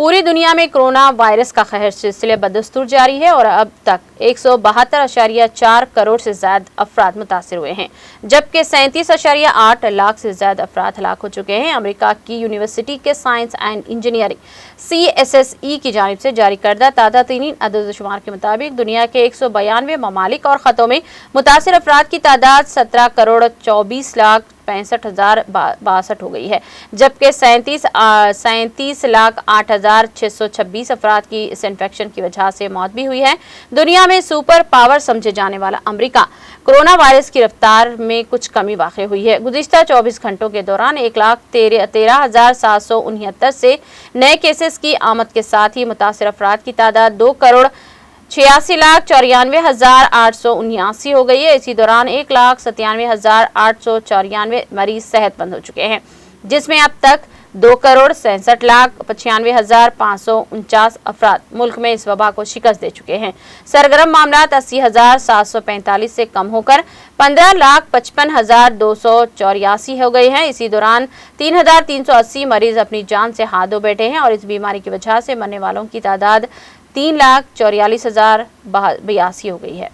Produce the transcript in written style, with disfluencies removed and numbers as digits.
पूरी दुनिया में कोरोना वायरस का कहर सिलसिले बदस्तूर जारी है और अब तक 172.4 करोड़ से ज्यादा अफराद मुतासिर हुए हैं, जबकि 37.8 लाख से ज्यादा अफराद हलाक हो चुके हैं। अमेरिका की यूनिवर्सिटी के साइंस एंड इंजीनियरिंग CSSE की जानिब से जारी करदा ताज़ा तरीन अदद-ओ-शुमार के मुताबिक दुनिया के 192 ममालिक और खतों में मुतासिर अफराद की तादाद 17,24,65,062 हो गई है, जबकि 37,08,626 अफराद की इस इन्फेक्शन की वजह से मौत भी हुई है। दुनिया में सुपर पावर समझे जाने वाला अमेरिका कोरोना वायरस की रफ्तार में कुछ कमी वाक़ई हुई है। गुज़िश्ता 24 घंटों के दौरान 1,13,769 से नए केसेस की आमद के साथ ही मुतासिर अफराद की तादाद 2,86,94,879 हो गई है। इसी दौरान 1,97,894 मरीज सेहतमंद हो चुके हैं, जिसमें अब तक 2,67,95,549 अफराद मुल्क में इस वबा को शिकस्त दे चुके हैं। सरगर्म मामलात 80,745 से कम होकर 15,55,284 हो गए हैं। इसी दौरान 3,380 मरीज अपनी जान से हाथ धो बैठे हैं और इस बीमारी की वजह से मरने वालों की तादाद 3,44,082 हो गई है।